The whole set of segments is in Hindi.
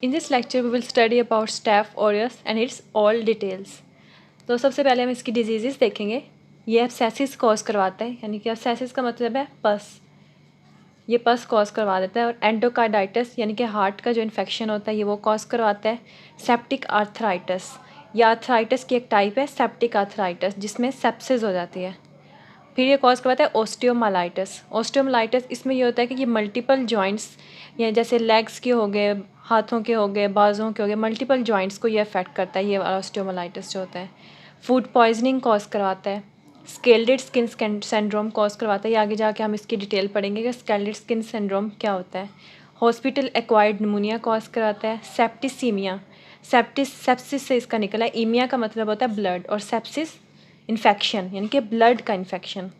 In this lecture we will study about Staph aureus and its all details। तो सबसे पहले हम इसकी डिजीज़ देखेंगे। ये एब्सेसिस कॉज करवाता है, यानी कि एब्सेसिस का मतलब है पस। ये पस कॉज करवा देता है। और एंडोकार्डाइटिस यानी कि हार्ट का जो इन्फेक्शन होता है ये वो कॉज करवाता है। सेप्टिक आर्थराइटिस, ये आर्थराइटिस की एक टाइप है सेप्टिक आर्थराइटिस, जिसमें सेप्सिस हो जाती है। फिर ये कॉज करवाता है ओस्टियोमालाइटिस। ओस्टियोमालाइटिस इसमें ये होता है कि ये मल्टीपल जॉइंट्स, या जैसे लेग्स के हो गए, हाथों के हो गए, बाजुओं के हो गए, मल्टीपल जॉइंट्स को ये अफेक्ट करता है, ये ओस्टियोमालाइटिस जो होता है। फूड पॉइजनिंग कॉज करवाता है। स्केल्डेड स्किन सिंड्रोम कॉज करवाता है। ये आगे जाके हम इसकी डिटेल पढ़ेंगे कि स्केल्डेड स्किन सिंड्रोम क्या होता है। हॉस्पिटल एक्वायर्ड निमोनिया कॉज कराता है। सेप्टिसीमिया, सेप्सिस से इसका निकला है। ईमिया का मतलब होता है ब्लड, और सेप्सिस इन्फेक्शन यानी कि ब्लड का infection.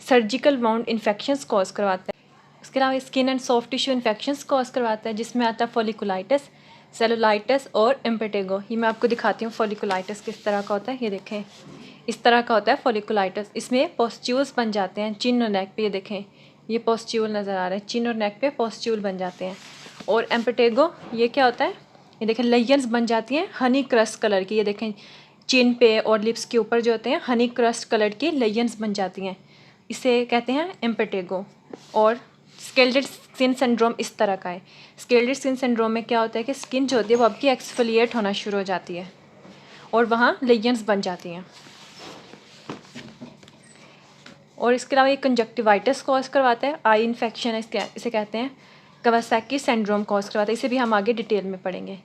Surgical wound infections cause करवाता है। उसके अलावा skin and soft tissue infections cause करवाता है, जिसमें आता है फॉलिकुलाइटिस, सेलुलाइटिस और इम्पेटिगो। ये मैं आपको दिखाती हूँ फॉलिकुलाइटिस किस तरह का होता है। ये देखें, इस तरह का होता है फॉलिकुलाइटिस। इसमें पोस्ट्यूल्स बन जाते हैं चिन और नेक पे। ये देखें, ये पोस्ट्यूल नज़र आ रहा है, चिन और नेक पे पोस्ट्यूल बन जाते हैं। और इम्पेटिगो ये क्या होता है, ये देखें लेयर्स बन जाती हैं हनी क्रस्ट कलर की। ये देखें चिन पे और लिप्स के ऊपर जो होते हैं हनी क्रस्ट कलर की लेयर्स बन जाती हैं, इसे कहते हैं इम्पेटिगो। और स्केल्डेड स्किन सिंड्रोम इस तरह का है। स्केल्डेड स्किन सिंड्रोम में क्या होता है कि स्किन जो होती है वो आपकी एक्सफोलिएट होना शुरू हो जाती है और वहाँ लेयर्स बन जाती हैं। और इसके अलावा ये कंजक्टिवाइटिस कॉज करवाता है। आई इन्फेक्शन है, इसे कहते हैं कवासाकी सिंड्रोम कॉज करवाता है। इसे भी हम आगे डिटेल में पढ़ेंगे।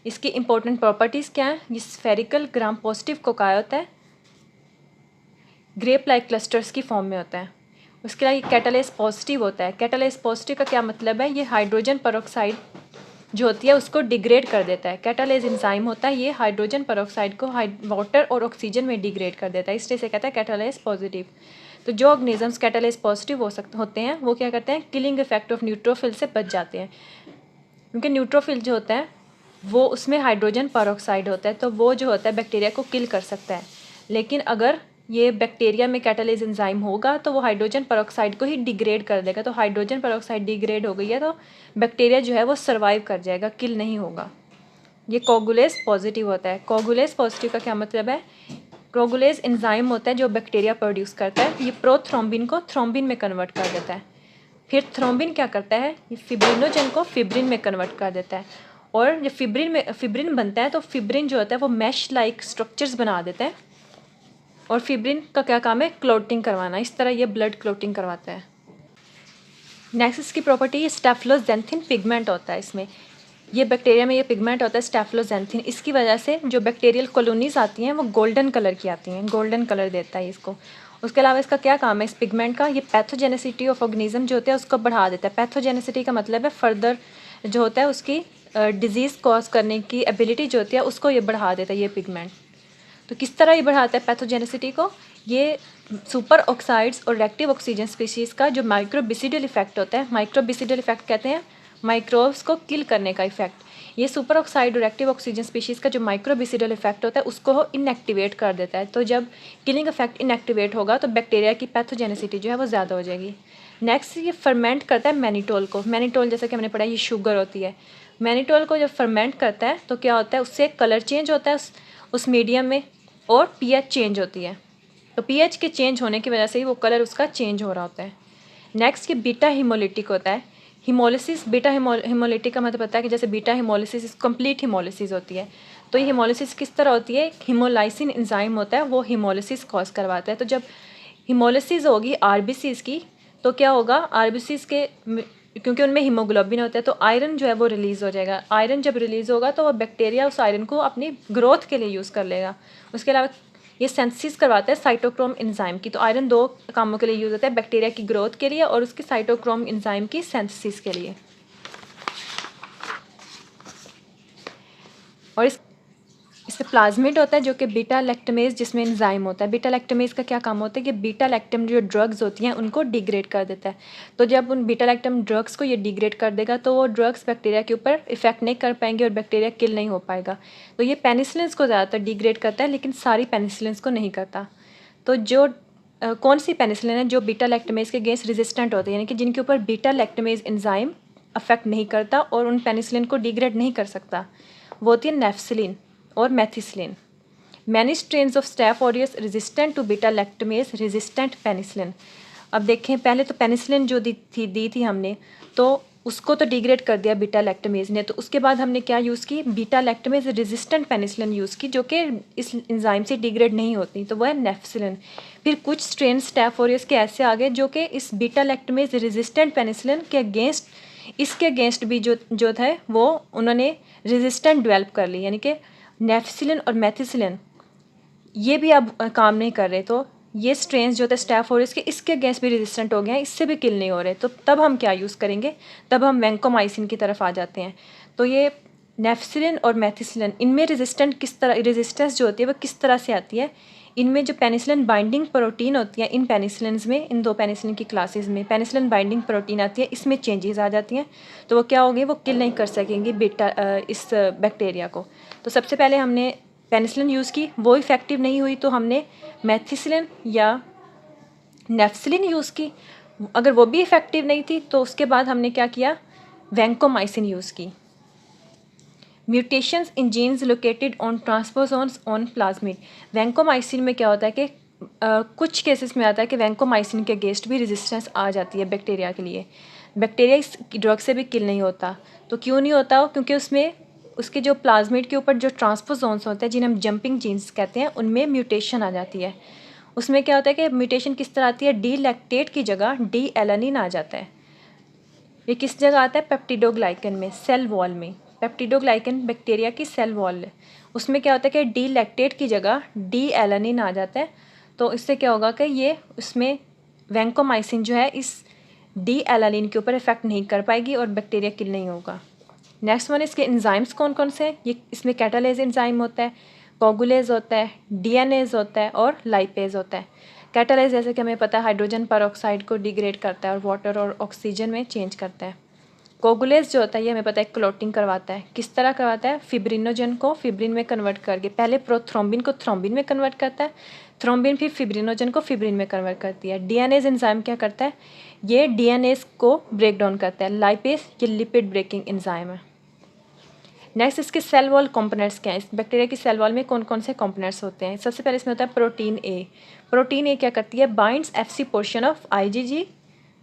इसकी इंपॉर्टेंट प्रॉपर्टीज़ क्या हैं। ये स्फेरिकल ग्राम पॉजिटिव कोकाई होता है, ग्रेप लाइक क्लस्टर्स की फॉर्म में होता है। उसके अलावा ये कैटालेस पॉजिटिव होता है। कैटालेस पॉजिटिव का क्या मतलब है, ये हाइड्रोजन पेरोक्साइड जो होती है उसको डिग्रेड कर देता है। कैटालेस एंजाइम होता है, ये हाइड्रोजन पेरोक्साइड को वाटर और ऑक्सीजन में डिग्रेड कर देता है, इसलिए से कहता है कैटालेस पॉजिटिव। तो जो ऑर्गेनिजम्स कैटालेस पॉजिटिव होते हैं वो क्या करते हैं, किलिंग इफेक्ट ऑफ न्यूट्रोफिल से बच जाते हैं, क्योंकि न्यूट्रोफिल जो होता है वो उसमें हाइड्रोजन पेरोक्साइड होता है, तो वो जो होता है बैक्टीरिया को किल कर सकता है। लेकिन अगर ये बैक्टीरिया में कैटालेस एंजाइम होगा तो वो हाइड्रोजन पेरोक्साइड को ही डिग्रेड कर देगा। तो हाइड्रोजन पेरोक्साइड डिग्रेड हो गई है तो बैक्टीरिया जो है वो सर्वाइव कर जाएगा, किल नहीं होगा। ये कोगुलेस पॉजिटिव होता है। कोगुलेस पॉजिटिव का क्या मतलब है, कोगुलेस एंजाइम होता है जो बैक्टीरिया प्रोड्यूस करता है, ये प्रोथ्रोम्बिन को थ्रोम्बिन में कन्वर्ट कर देता है। फिर थ्रोम्बिन क्या करता है, ये फिब्रिनोजन को फिब्रिन में कन्वर्ट कर देता है। और जब फिब्रिन बनता है तो फिब्रिन जो होता है वो मैश लाइक स्ट्रक्चर्स बना देता है। और फिब्रिन का क्या काम है, क्लोटिंग करवाना। इस तरह ये ब्लड क्लोटिंग करवाता है। नेक्स्ट इसकी प्रॉपर्टी स्टेफलोजेंथिन पिगमेंट होता है। इसमें ये बैक्टीरिया में ये पिगमेंट होता है स्टेफलोजेंथिन। इसकी वजह से जो बैक्टीरियल कॉलोनीज आती हैं वो गोल्डन कलर की आती हैं, गोल्डन कलर देता है इसको। उसके अलावा इसका क्या काम है इस पिगमेंट का, ये पैथोजेनेसिटी ऑफ ऑर्गेनिज्म जो होता है उसको बढ़ा देता है। पैथोजेनेसिटी का मतलब है फर्दर जो होता है उसकी डिजीज़ कॉज करने की एबिलिटी जो होती है उसको ये बढ़ा देता है ये पिगमेंट। तो किस तरह ये बढ़ाता है पैथोजेनेसिटी को, ये सुपर ऑक्साइड्स और रिएक्टिव ऑक्सीजन स्पीशीज़ का जो माइक्रोबिसिडल इफेक्ट होता है, माइक्रोबिसिडल इफेक्ट कहते हैं माइक्रोब्स को किल करने का इफेक्ट। ये सुपर ऑक्साइड और रिएक्टिव ऑक्सीजन स्पीशीज़ का जो माइक्रोबिसिडल इफेक्ट होता है उसको इनएक्टिवेट कर देता है। तो जब किलिंग इफेक्ट इनएक्टिवेट होगा तो बैक्टीरिया की पैथोजेनेसिटी जो है वो ज़्यादा हो जाएगी। नेक्स्ट ये फर्मेंट करता है मैनिटोल को। मैनिटोल जैसा कि हमने पढ़ा ये शुगर होती है। मैनिटोल को जब फर्मेंट करता है तो क्या होता है, उससे कलर चेंज होता है उस मीडियम में, और पीएच चेंज होती है। तो पीएच के चेंज होने की वजह से ही वो कलर उसका चेंज हो रहा होता है। नेक्स्ट ये बीटा हिमोलिटिक होता है। हिमोलिसिस, बीटा हिमोलिटिक का मतलब पता है कि जैसे बीटा हिमोलिसिस कंप्लीट हिमोलिसिस होती है। तो ये हिमोलिसिस किस तरह होती है, हिमोलाइसिन एंजाइम होता है वो हिमोलिसिस कॉज करवाता है। तो जब हिमोलिसिस होगी आरबीसीज की तो क्या होगा, आरबीसीज के क्योंकि उनमें हीमोग्लोबिन होता है तो आयरन जो है वो रिलीज़ हो जाएगा। आयरन जब रिलीज़ होगा तो वो बैक्टीरिया उस आयरन को अपनी ग्रोथ के लिए यूज़ कर लेगा। उसके अलावा ये सिंथेसिस करवाता है साइटोक्रोम एंजाइम की। तो आयरन दो कामों के लिए यूज़ होता है, बैक्टीरिया की ग्रोथ के लिए और उसकी साइटोक्रोम एंजाइम की सिंथेसिस के लिए। और इसमें प्लाज्मिड होता है जो कि बीटा लैक्टमेज जिसमें एंजाइम होता है। बीटा लैक्टमेज का क्या काम होता है कि बीटा लैक्टम जो ड्रग्स होती हैं उनको डिग्रेड कर देता है। तो जब उन बीटा लैक्टम ड्रग्स को ये डिग्रेड कर देगा तो वो ड्रग्स बैक्टीरिया के ऊपर इफेक्ट नहीं कर पाएंगे और बैक्टीरिया किल नहीं हो पाएगा। तो ये पेनिसिलिन को ज़्यादातर डिग्रेड करता है लेकिन सारी पेनिसिलिन को नहीं करता। तो जो कौन सी पेनिसिलिन है जो बीटा लैक्टमेज के अगेंस्ट रेजिस्टेंट होती है, यानी कि जिनके ऊपर बीटा लैक्टमेज एंजाइम अफेक्ट नहीं करता और उन पेनिसिलिन को डिग्रेड नहीं कर सकता, वो होती है नेफ्सिलिन और methicillin. Many strains of staph aureus resistant to beta lactamase resistant penicillin. अब देखें, पहले तो पेनिसिलिन जो दी थी हमने, तो उसको तो डिग्रेड कर दिया बीटा लैक्टमेज ने, तो उसके बाद हमने क्या यूज़ की, beta lactamase resistant penicillin use की, जो कि इस एंजाइम से डिग्रेड नहीं होती, तो वह है नेफ्सिलिन। फिर कुछ स्ट्रेन स्टैफ ऑरियस के ऐसे आ गए जो कि इस बीटा लैक्टमेज रेजिस्टेंट पेनिसिलिन के अगेंस्ट, इसके अगेंस्ट भी जो था वो उन्होंने रेजिस्टेंट डेवलप कर ली, यानी कि नेफ्सिलिन और मेथिसिलिन ये भी अब काम नहीं कर रहे, तो ये स्ट्रेन्स जो थे स्टैफ ऑरियस के, इसके अगेंस्ट भी रेजिस्टेंट हो गए हैं, इससे भी किल नहीं हो रहे, तो तब हम क्या यूज़ करेंगे, तब हम वैंकोमाइसिन की तरफ आ जाते हैं। तो ये नेफ्सिलिन और मेथिसिलिन, इनमें रेजिस्टेंस जो होती है वो किस तरह से आती है, इनमें जो पेनिसिलिन बाइंडिंग प्रोटीन होती है, इन पेनिसिलिन में, इन 2 पेनिसिलिन की क्लासेस में पेनिसिलिन बाइंडिंग प्रोटीन आती है, इसमें चेंजेस आ जाती हैं, तो वो क्या होगी, वो किल नहीं कर सकेंगी बीटा इस बैक्टीरिया को। तो सबसे पहले हमने पेनिसिलिन यूज़ की, वो इफ़ेक्टिव नहीं हुई, तो हमने मेथिसिलिन या नेफ्सिलिन यूज़ की, अगर वो भी इफ़ेक्टिव नहीं थी तो उसके बाद हमने क्या किया, वैंकोमाइसिन यूज़ की। Mutations in genes located on transposons on plasmid. Vancomycin में क्या होता है कि कुछ केसेस में आता है कि वैंकोमाइसिन के अगेंस्ट भी रेजिस्टेंस आ जाती है बैक्टीरिया के लिए। बैक्टीरिया इस ड्रग से भी किल नहीं होता, तो क्यों नहीं होता, क्योंकि उसमें उसके जो प्लाज्मिड के ऊपर जो ट्रांसपोसोन्स होते हैं, जिन्हें हम जंपिंग जीन्स कहते हैं, उनमें म्यूटेशन आ जाती है। उसमें क्या होता है कि म्यूटेशन किस तरह आती है, डी लैक्टेट की जगह डी एलानिन आ जाता है। ये किस जगह आता है, पेप्टिडोग्लाइकन में, सेल वॉल में। पेप्टिडोग्लाइकन बैक्टीरिया की सेल वॉल है, उसमें क्या होता है कि डी लैक्टेट की जगह डी एलानिन आ जाता है, तो इससे क्या होगा कि ये उसमें वैंकोमाइसिन जो है इस डी एलानिन के ऊपर इफेक्ट नहीं कर पाएगी और बैक्टीरिया किल नहीं होगा। नेक्स्ट वन, इसके एंजाइम्स कौन कौन से हैं, ये इसमें कैटालेज एंजाइम होता है, कोगुलेज होता है, डीएनएज होता है और लाइपेज होता है। कैटालेज जैसे कि हमें पता है हाइड्रोजन पेरोक्साइड को डिग्रेड करता है और वाटर और ऑक्सीजन में चेंज करता है। कोगुलेज जो होता है ये हमें पता है क्लोटिंग करवाता है, किस तरह करवाता है, फिब्रिनोजन को फिब्रिन में कन्वर्ट करके, पहले प्रोथ्रोम्बिन को थ्रोम्बिन में कन्वर्ट करता है, थ्रोम्बिन फिर फिब्रिनोजन को फिब्रिन में कन्वर्ट करती है। डीएनएज एंजाइम क्या करता है, ये डीएनएज को ब्रेक डाउन करता है। लाइपेज ये लिपिड ब्रेकिंग एंजाइम है। नेक्स्ट, इसके सेल वॉल कंपोनेंट्स क्या है, इस बैक्टीरिया की सेल वॉल में कौन कौन से कंपोनेंट्स होते हैं। सबसे पहले इसमें होता है प्रोटीन ए। प्रोटीन ए क्या करती है, binds FC portion of IgG.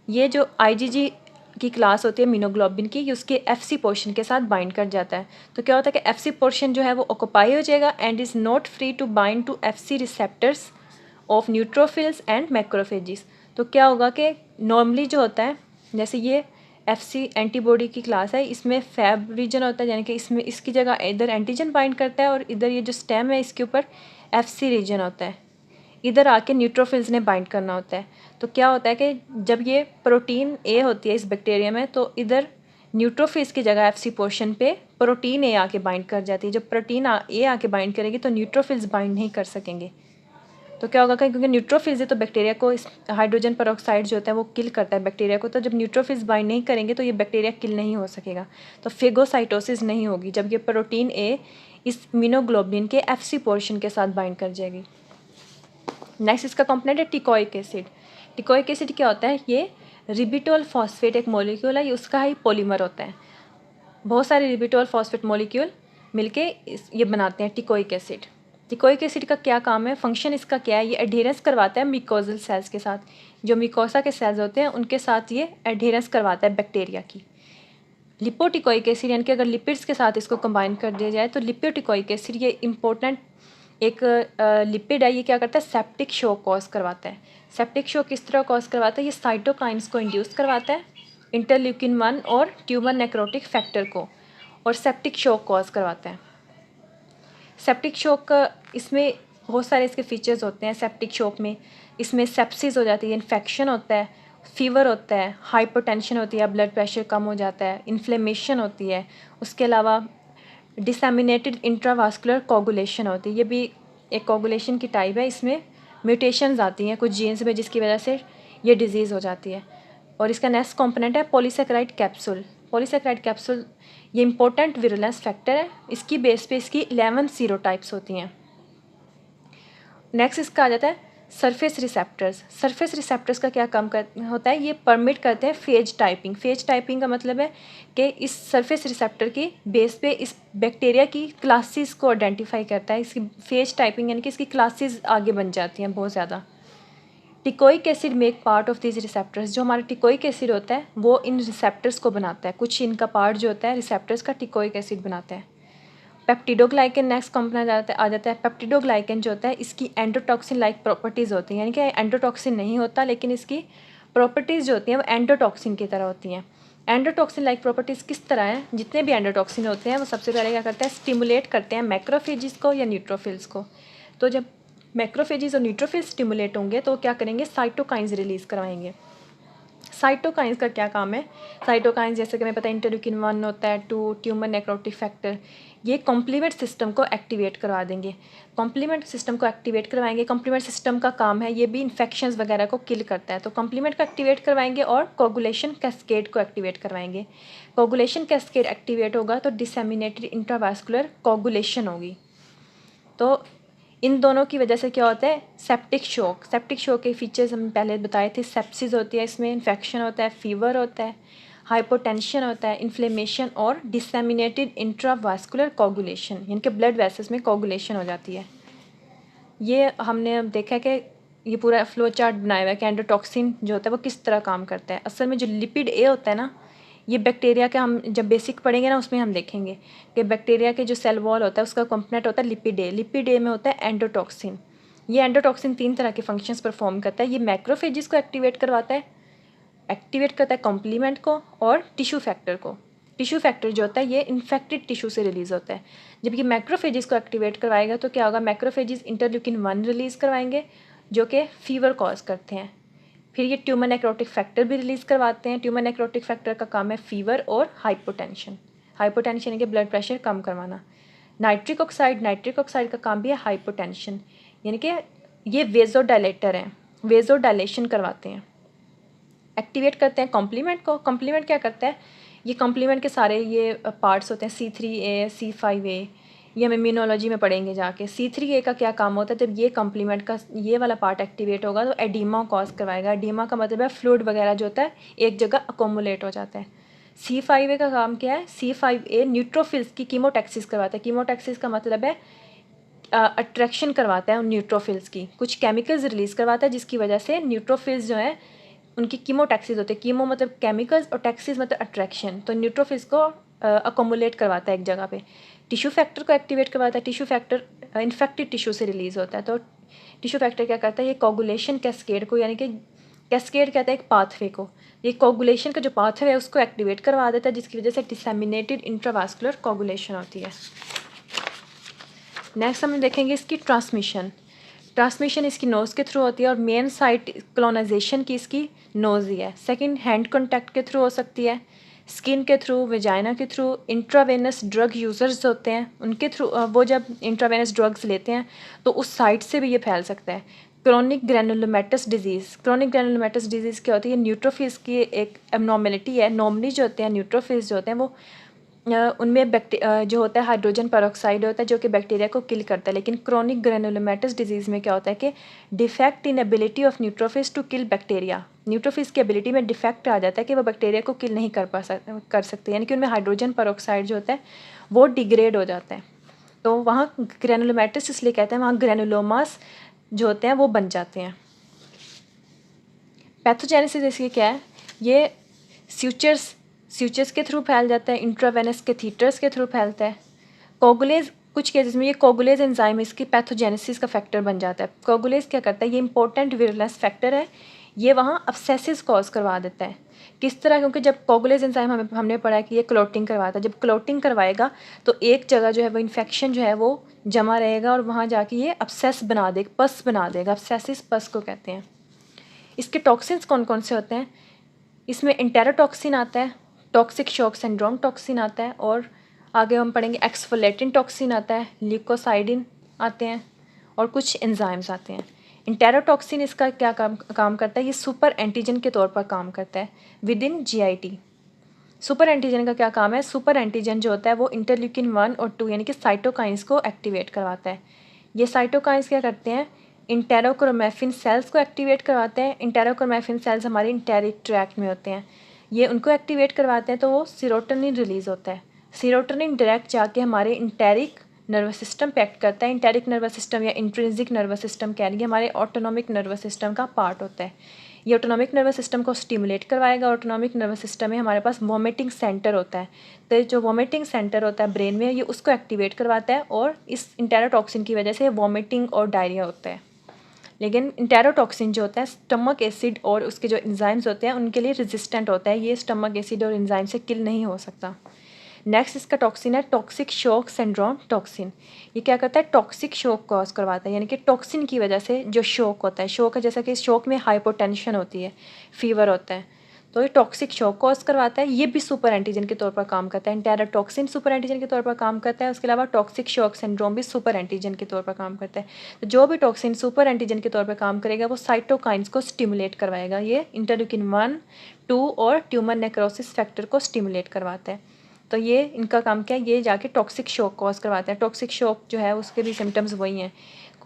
ये जो आईजीजी की क्लास होती है मीनोग्लोबिन की, ये उसके एफसी पोर्शन के साथ बाइंड कर जाता है, तो क्या होता है कि एफसी पोर्शन जो है वो ऑक्यूपाई हो जाएगा and is not free to bind to Fc receptors of neutrophils and macrophages. तो क्या होगा कि नॉर्मली जो होता है, जैसे ये एफसी एंटीबॉडी की क्लास है, इसमें फैब रीजन होता है, यानी कि इसमें इसकी जगह इधर एंटीजन बाइंड करता है और इधर ये जो स्टेम है इसके ऊपर एफसी रीजन होता है, इधर आके न्यूट्रोफिल्स ने बाइंड करना होता है। तो क्या होता है कि जब ये प्रोटीन ए होती है इस बैक्टीरिया में, तो इधर न्यूट्रोफिल्स की जगह एफसी पोर्शन पे प्रोटीन ए आके बाइंड कर जाती है। जब प्रोटीन ए आके बाइंड करेगी तो न्यूट्रोफिल्स बाइंड नहीं कर सकेंगे, तो क्या होगा, क्योंकि न्यूट्रोफिल्स है तो बैक्टीरिया को इस हाइड्रोजन पेरोक्साइड जो होता है वो किल करता है बैक्टीरिया को, तो जब न्यूट्रोफिल्स बाइंड नहीं करेंगे तो ये बैक्टीरिया किल नहीं हो सकेगा, तो फेगोसाइटोसिस नहीं होगी जब ये प्रोटीन ए इस मीनोग्लोबिन के एफसी पोर्शन के साथ बाइंड कर जाएगी। नेक्स्ट इसका कंपोनेंट है टिकोइक एसिड। टिकोइक एसिड क्या होता है, ये रिबिटोल फॉस्फेट एक मॉलिक्यूल है, ये उसका ही पॉलीमर होता है। बहुत सारे रिबिटोल फॉस्फेट मॉलिक्यूल मिलके ये बनाते हैं टिकोइक एसिड। टिकोइक एसिड का क्या काम है, फंक्शन इसका क्या है, ये एडहेरेंस करवाता है मिकोजल सेल्स के साथ, जो मिकोसा के सेल्स होते हैं उनके साथ ये एडहेरेंस करवाता है बैक्टीरिया की। लिपोटिकोइक एसिड यानी कि अगर लिपिड्स के साथ इसको कंबाइन कर दिया जाए तो लिपोटिकोइक एसिड ये इंपॉर्टेंट एक लिपिड है, ये क्या करता है, सेप्टिक शॉक कॉज करवाता है। सेप्टिक शॉक किस तरह कॉज करवाता है, ये साइटोकाइंस को इंड्यूस करवाता है, इंटरल्यूकिन 1 और ट्यूमर नेक्रोटिक फैक्टर को, और सेप्टिक शॉक कॉज करवाता है। सेप्टिक शॉक इसमें बहुत सारे इसके फीचर्स होते हैं। सेप्टिक शॉक में इसमें सेप्सिस हो जाती है, इन्फेक्शन होता है, फीवर होता है, हाइपरटेंशन होती है, ब्लड प्रेशर कम हो जाता है, इन्फ्लेमेशन होती है, उसके अलावा डिसैमिनेटेड इंट्रावास्कुलर कोगुलेशन होती है, ये भी एक कोगुलेशन की टाइप है, इसमें म्यूटेशंस आती हैं कुछ जीन्स में जिसकी वजह से ये डिजीज़ हो जाती है। और इसका नेक्स्ट कंपोनेंट है पॉलीसेकेराइड कैप्सूल। पॉलीसेकेराइड कैप्सूल ये इंपॉर्टेंट विरुलेंस फैक्टर है, इसकी बेस पे इसकी 11 सीरोटाइप्स होती हैं। नेक्स्ट इसका आ जाता है सरफेस रिसेप्टर्स का क्या काम होता है, ये परमिट करते हैं फेज टाइपिंग। फेज टाइपिंग का मतलब है कि इस सरफेस रिसेप्टर की बेस पे इस बैक्टीरिया की क्लासेस को आइडेंटिफाई करता है। इसकी फेज टाइपिंग यानी कि इसकी क्लासेस आगे बन जाती हैं बहुत ज़्यादा। Teichoic acid make part of this receptors, जो हमारा टिकोइक एसिड होता है वो इन रिसेप्टर्स को बनाता है। कुछ इनका पार्ट जो होता है रिसेप्टर्स का टिकोइक एसिड बनाता है। पेप्टिडोग्लाइकन नेक्स्ट कंपोनेंट आ जाता है। पेप्टिडोग्लाइकन जो होता है इसकी एंडोटॉक्सिन लाइक प्रॉपर्टीज़ होती हैं, यानी कि एंडोटॉक्सिन नहीं होता लेकिन इसकी प्रॉपर्टीज़ जो होती हैं वो एंडोटॉक्सिन की तरह होती हैं। एंडोटॉक्सिन लाइक प्रॉपर्टीज़ किस तरह हैं, जितने भी एंडोटॉक्सिन होते हैं वो सबसे पहले क्या करते हैं, स्टिमुलेट करते हैं मैक्रोफेजिस को या न्यूट्रोफिल्स को। तो जब मैक्रोफेजिस और न्यूट्रोफिल्स स्टिमुलेट होंगे तो क्या करेंगे, साइटोकाइंस रिलीज़ करवाएंगे। साइटोकाइंस का क्या काम है, साइटोकाइंस जैसे कि हमें पता है इंटरल्यूकिन 1 होता है, 2 ट्यूमर नेक्रोटिक फैक्टर, ये कॉम्प्लीमेंट सिस्टम को एक्टिवेट करवा देंगे। कॉम्प्लीमेंट सिस्टम को एक्टिवेट करवाएंगे। कॉम्प्लीमेंट सिस्टम का काम है ये भी इन्फेक्शंस वगैरह को किल करता है, तो कॉम्प्लीमेंट को एक्टिवेट करवाएंगे और कोगुलेशन कैस्केड को एक्टिवेट करवाएंगे। कोगुलेशन कैस्केड एक्टिवेट होगा तो डिसेमिनेटेड इंट्रावास्कुलर कोगुलेशन होगी। तो इन दोनों की वजह से क्या होता है, सेप्टिक शॉक के फीचर्स हम पहले बताए थे। सेप्सिस होती है, इसमें इन्फेक्शन होता है, फीवर होता है, हाइपोटेंशन होता है, इन्फ्लेमेशन और डिसेमिनेटेड इंट्रावास्कुलर कोगुलेशन, यानी कि ब्लड वेसल्स में कोगुलेशन हो जाती है। ये हमने अब देखा कि ये पूरा फ्लो चार्ट बनाया हुआ है कि एंडोटॉक्सिन जो होता है वो किस तरह काम करता है। असल में जो लिपिड ए होता है ना, ये बैक्टीरिया का हम जब बेसिक पढ़ेंगे ना उसमें हम देखेंगे कि बैक्टीरिया के जो सेल वॉल होता है उसका कंपोनेंट होता है लिपिड ए। लिपिड ए में होता है एंडोटॉक्सिन। ये एंडोटॉक्सिन 3 तरह के फंक्शंस परफॉर्म करता है। ये मैक्रोफेजिस को एक्टिवेट करता है कॉम्प्लीमेंट को और टिश्यू फैक्टर को। टिश्यू फैक्टर जो होता है ये इन्फेक्टेड टिश्यू से रिलीज़ होता है। जब ये मैक्रोफेजिस को एक्टिवेट करवाएगा तो क्या होगा, मैक्रोफेजिस इंटरल्यूकिन 1 रिलीज़ करवाएंगे जो कि फीवर कॉज करते हैं। फिर ये ट्यूमर नेक्रोटिक फैक्टर भी रिलीज़ करवाते हैं। ट्यूमर नेक्रोटिक फैक्टर का काम है फीवर और हाइपोटेंशन यानी कि ब्लड प्रेशर कम करवाना। नाइट्रिक ऑक्साइड का काम भी है हाइपोटेंशन, यानी कि ये वेजोडाइलेटर हैं, वेजोडाइलेशन करवाते हैं। एक्टिवेट करते हैं कॉम्प्लीमेंट को। कॉम्प्लीमेंट क्या करता है, ये कॉम्प्लीमेंट के सारे ये पार्ट्स होते हैं C3A, C5A, ये हम इम्यूनोलॉजी में पढ़ेंगे जाके। C3A का क्या काम होता है, जब ये कॉम्प्लीमेंट का ये वाला पार्ट एक्टिवेट होगा तो एडीमा कॉज करवाएगा। एडीमा का मतलब है फ्लूइड वगैरह जो होता है एक जगह अकोमुलेट हो जाता है। C5A का काम क्या है, C5A न्यूट्रोफिल्स की कीमोटैक्सिस करवाता है। कीमोटैक्सिस का मतलब है अट्रैक्शन करवाता है उन न्यूट्रोफिल्स की, कुछ केमिकल्स रिलीज़ करवाता है जिसकी वजह से न्यूट्रोफिल्स जो है उनकी कीमोटैक्सिस होते हैं। कीमो मतलब केमिकल्स और टैक्सिस मतलब अट्रैक्शन, तो न्यूट्रोफिल्स को अकोमुलेट करवाता है एक जगह पे। टिश्यू फैक्टर को एक्टिवेट करवाता है। टिश्यू फैक्टर इन्फेक्टेड टिश्यू से रिलीज़ होता है, तो टिश्यू फैक्टर क्या करता है, ये कोगुलेशन कैस्केड को, यानी कि कैस्केड कहता है एक पाथवे को, ये कोगुलेशन का जो पाथवे है उसको एक्टिवेट करवा देता है जिसकी वजह से डिसेमिनेटेड इंट्रावास्कुलर कोगुलेशन होती है। नेक्स्ट हम देखेंगे इसकी ट्रांसमिशन इसकी नोज़ के थ्रू होती है और मेन साइट कॉलोनाइजेशन की इसकी नोज़ ही है। सेकंड हैंड कॉन्टैक्ट के थ्रू हो सकती है, स्किन के थ्रू, वेजाइना के थ्रू। इंट्रावेनस ड्रग यूज़र्स होते हैं उनके थ्रू, वो जब इंट्रावेनस ड्रग्स लेते हैं तो उस साइट से भी ये फैल सकता है। क्रोनिक ग्रैनुलोमेटस डिजीज़ क्या होती है, न्यूट्रोफिल्स की एक एबनॉर्मेलिटी है। नॉर्मली जो होते हैं न्यूट्रोफिल्स जो होते हैं वो उनमें जो होता है हाइड्रोजन पेरोक्साइड होता है जो कि बैक्टीरिया को किल करता है। लेकिन क्रोनिक ग्रैनुलोमेटस डिजीज़ में क्या होता है कि defect in ability of neutrophils to kill bacteria, neutrophils की एबिलिटी में डिफेक्ट आ जाता है कि वो बैक्टीरिया को किल नहीं कर सकते, यानी कि उनमें हाइड्रोजन पेरोक्साइड जो होता है वो डिग्रेड हो जाता है। तो वहाँ ग्रैनुलोमेटस इसलिए कहते हैं, वहाँ ग्रैनुलोमास जो होते हैं वो बन जाते हैं। पैथोजेनेसिस इसकी क्या है, ये स्यूचर्स के थ्रू फैल जाता है, इंट्रावेनस कैथीटर्स के थ्रू फैलता है। कोगुलेज कुछ केसेस में ये कोगुलेज एंजाइम इसकी पैथोजेनेसिस का फैक्टर बन जाता है। कोगुलेज क्या करता है, ये इंपॉर्टेंट विरुलेंस फैक्टर है, ये वहाँ अब्सेसिस कॉज करवा देता है। किस तरह, क्योंकि जब कोगुलेज एंजाइम हमने पढ़ा है कि ये क्लोटिंग करवाता है। जब क्लोटिंग करवाएगा तो एक जगह जो है वो इन्फेक्शन जो है वो जमा रहेगा और वहाँ जाके ये अब्सेस बना देगा, पस बना देगा। अब्सेसिस पस को कहते हैं। इसके टॉक्सिन्स कौन कौन से होते हैं, इसमें एंटेरोटॉक्सिन आता है, टॉक्सिक शॉक सिंड्रोम टॉक्सिन आता है, और आगे हम पढ़ेंगे एक्सफोलेटिन टॉक्सिन आता है, ल्यूकोसाइडिन आते हैं और कुछ एंजाइम्स आते हैं। एंटेरोटॉक्सिन इसका क्या काम करता है, ये सुपर एंटीजन के तौर पर काम करता है with in GIT। Super antigen का क्या काम है, सुपर एंटीजन जो होता है वो इंटरल्यूकिन 1 और 2 यानी कि साइटोकाइंस को एक्टिवेट करवाता है। ये साइटोकाइंस क्या करते हैं, इंटेरोक्रोमैफिन सेल्स को एक्टिवेट करवाते हैं। इंटेरोक्रोमैफिन सेल्स हमारे इंटेरिक ट्रैक्ट में होते हैं, ये उनको एक्टिवेट करवाते हैं तो वो सीरोटोनिन रिलीज़ होता है। सीरोटोनिन डायरेक्ट जाके हमारे इंटेरिक नर्वस सिस्टम पे एक्ट करता है। इंटेरिक नर्वस सिस्टम या इंट्रिंसिक नर्वस सिस्टम कह रही है हमारे ऑटोनॉमिक नर्वस सिस्टम का पार्ट होता है। ये ऑटोनॉमिक नर्वस सिस्टम को स्टिमुलेट करवाएगा। ऑटोनॉमिक नर्वस सिस्टम में हमारे पास वॉमिटिंग सेंटर होता है, तो जो वॉमिटिंग सेंटर होता है ब्रेन में, ये उसको एक्टिवेट करवाता है और इस इंटेरोटॉक्सिन की वजह से वॉमिटिंग और डायरिया होता है। लेकिन इंटेरोटॉक्सिन जो होता है स्टमक एसिड और उसके जो एंजाइम्स होते हैं उनके लिए रेजिस्टेंट होता है, ये स्टमक एसिड और एंजाइम से किल नहीं हो सकता। नेक्स्ट इसका टॉक्सिन है टॉक्सिक शॉक सिंड्रोम टॉक्सिन। ये क्या करता है, टॉक्सिक शॉक कॉज करवाता है, यानी कि टॉक्सिन की वजह से जो शॉक होता है, शॉक है जैसा कि शॉक में हाइपोटेंशन होती है, फीवर होता है, तो ये टॉक्सिक शॉक कॉज करवाता है। ये भी सुपर एंटीजन के तौर पर काम करता है। इंटेरोटॉक्सिन सुपर एंटीजन के तौर पर काम करता है, उसके अलावा टॉक्सिक शॉक सिंड्रोम भी सुपर एंटीजन के तौर पर काम करता है। तो जो भी टॉक्सिन सुपर एंटीजन के तौर पर काम करेगा वो साइटोकाइंस को स्टिमुलेट करवाएगा। ये इंटरल्यूकिन 1, 2 और ट्यूमर नेक्रोसिस फैक्टर को स्टिमुलेट करवाता है। तो ये इनका काम क्या है, ये जाके टॉक्सिक शॉक कॉज करवाते हैं। टॉक्सिक शॉक जो है उसके भी सिम्टम्स वही हैं,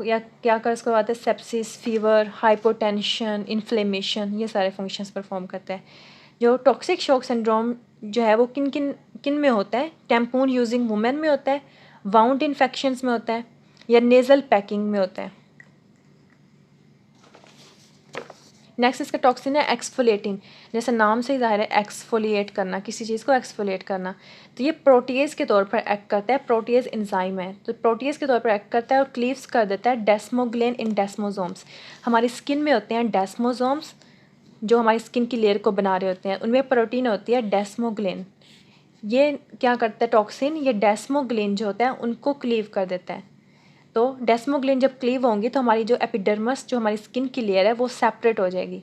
या क्या कॉज करवाते हैं, सेप्सिस, फीवर, हाइपोटेंशन, इन्फ्लेमेशन, ये सारे फंक्शंस परफॉर्म करते हैं। जो टॉक्सिक शॉक सिंड्रोम जो है वो किन किन किन में होता है, टैम्पून यूजिंग वुमेन में होता है, वाउंड इन्फेक्शंस में होता है, या नेज़ल पैकिंग में होता है। नेक्स्ट इसका टॉक्सिन है एक्सफोलिएटिंग। जैसे नाम से ही ज़ाहिर है एक्सफोलिएट करना, किसी चीज़ को एक्सफोलिएट करना, तो ये प्रोटीएज के तौर पर एक्ट करता है। प्रोटीएज एंजाइम है, तो प्रोटीएज के तौर पर एक्ट करता है और क्लीव्स कर देता है डेस्मोग्लेन इन डेस्मोसोम्स। हमारी स्किन में होते हैं डेस्मोसोम्स जो हमारी स्किन की लेयर को बना रहे होते हैं, उनमें प्रोटीन होती है डेस्मोग्लेन। ये क्या करता है टॉक्सिन, ये डेस्मोग्लेन जो होता है उनको क्लीव कर देता है। तो डेस्मोग्लिन जब क्लीव होंगी तो हमारी जो एपिडर्मस जो हमारी स्किन की लेयर है वो सेपरेट हो जाएगी,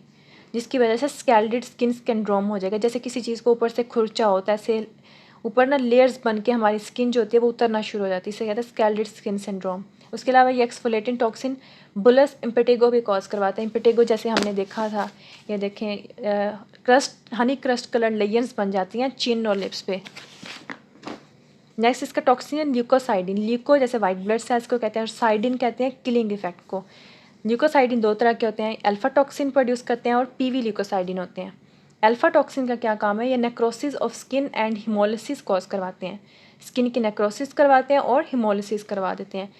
जिसकी वजह से स्कैल्डेड स्किन सिंड्रोम हो जाएगा। जैसे किसी चीज़ को ऊपर से खुरचा होता है, ऐसे ऊपर ना लेयर्स बन के हमारी स्किन जो होती है वो उतरना शुरू हो जाती है, इसे कहते हैं स्कैल्डेड स्किन सिंड्रोम। उसके अलावा ये एक्सफोलिएटिंग टॉक्सिन बुलस इम्पेटिगो भी कॉज करवाता है। इम्पेटिगो जैसे हमने देखा था, ये देखें crust, Honey crust colour layers बन जाती हैं चिन और लिप्स पे। नेक्स्ट इसका टॉक्सिन है ल्यूकोसाइडिन। ल्यूको जैसे वाइट ब्लड सेल्स को कहते हैं और साइडिन कहते हैं किलिंग इफेक्ट को। ल्यूकोसाइडिन दो तरह के होते हैं, अल्फा टॉक्सिन प्रोड्यूस करते हैं और पीवी ल्यूकोसाइडिन होते हैं। अल्फा टॉक्सिन का क्या काम है, ये necrosis of skin and haemolysis cause करवाते हैं, स्किन की नेक्रोसिस करवाते हैं और हिमोलिसिस करवा देते हैं।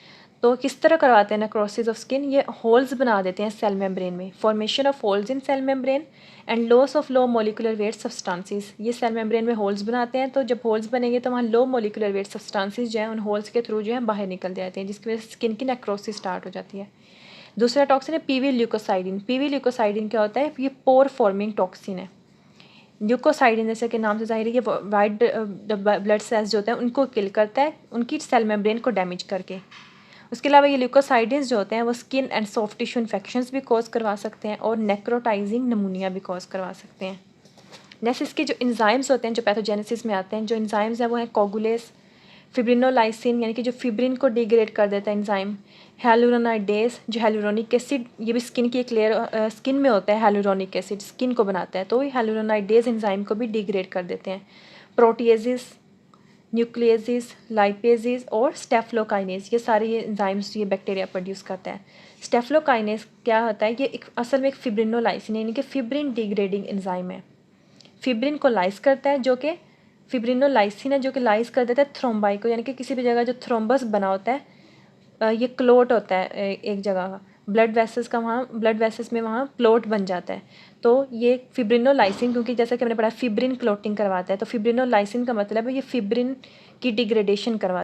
तो किस तरह करवाते हैं नेक्रोसिस ऑफ स्किन, ये होल्स बना देते हैं सेल मेम्ब्रेन में, formation of holes in cell membrane and loss of low molecular weight substances. ये सेल मेम्ब्रेन में होल्स बनाते हैं, तो जब होल्स बनेंगे तो वहाँ लो मोलिकुलर वेट सब्सटेंसेस जो है उन होल्स के थ्रू जो है बाहर निकल जाते हैं, जिसकी वजह से स्किन की नेक्रोसिस स्टार्ट हो जाती है। दूसरा टॉक्सिन है पीवी ल्यूकोसाइडिन। पीवी ल्यूकोसाइडिन क्या होता है, ये पोर फॉर्मिंग टॉक्सिन है। ल्यूकोसाइडिन जैसे कि नाम से जाहिर है ये वाइट ब्लड सेल्स जो होते हैं उनको किल करता है, उनकी सेल मेम्ब्रेन को डैमेज करके। उसके अलावा ये ल्यूकोसाइडिन्स जो होते हैं वो skin and soft tissue infections भी कॉज करवा सकते हैं और नेक्रोटाइजिंग नमूनिया भी कॉज करवा सकते हैं। नेक्स्ट इसके जो एंजाइम्स होते हैं जो पैथोजेनेसिस में आते हैं, जो एंजाइम्स हैं वो हैं कोगुलेस, फिब्रिनोलाइसिन यानी कि जो फिब्रिन को डिग्रेड कर देता है एंजाइम, हेलुरोनाइडेज जो हेलुरोनिक एसिड, ये भी स्किन की एक लेयर स्किन में होता है, हेलुरोनिक एसिड स्किन को बनाता है, तो हेलुरोनाइडेज एंजाइम को भी डिग्रेड कर देते हैं। प्रोटीएजिस, न्यूक्लियसिस, लाइपेजिस और स्टेफ्लोकाइनेस, ये सारे ये एंजाइम्स ये बैक्टीरिया प्रोड्यूस करता है। स्टेफ्लोकाइनेस क्या होता है, ये एक असल में एक फिब्रिनोलाइसिन यानी कि फिब्रिन डिग्रेडिंग एंजाइम है। फिब्रिन को लाइस करता है, जो कि फिब्रिनोलाइसिन है जो कि लाइस कर देता है थ्रोम्बाई को, यानी कि किसी भी जगह जो थ्रोम्बस बना होता है, ये क्लोट होता है एक जगह का, ब्लड वेसल्स का, वहाँ ब्लड वेसल्स में वहाँ क्लोट बन जाता है। तो ये फिब्रिनोलाइसिन, क्योंकि जैसा कि हमने पढ़ा फिब्रिन क्लोटिंग करवाता है, तो फिब्रिनोलाइसिन का मतलब है ये फिब्रिन की डिग्रेडेशन करवाता है।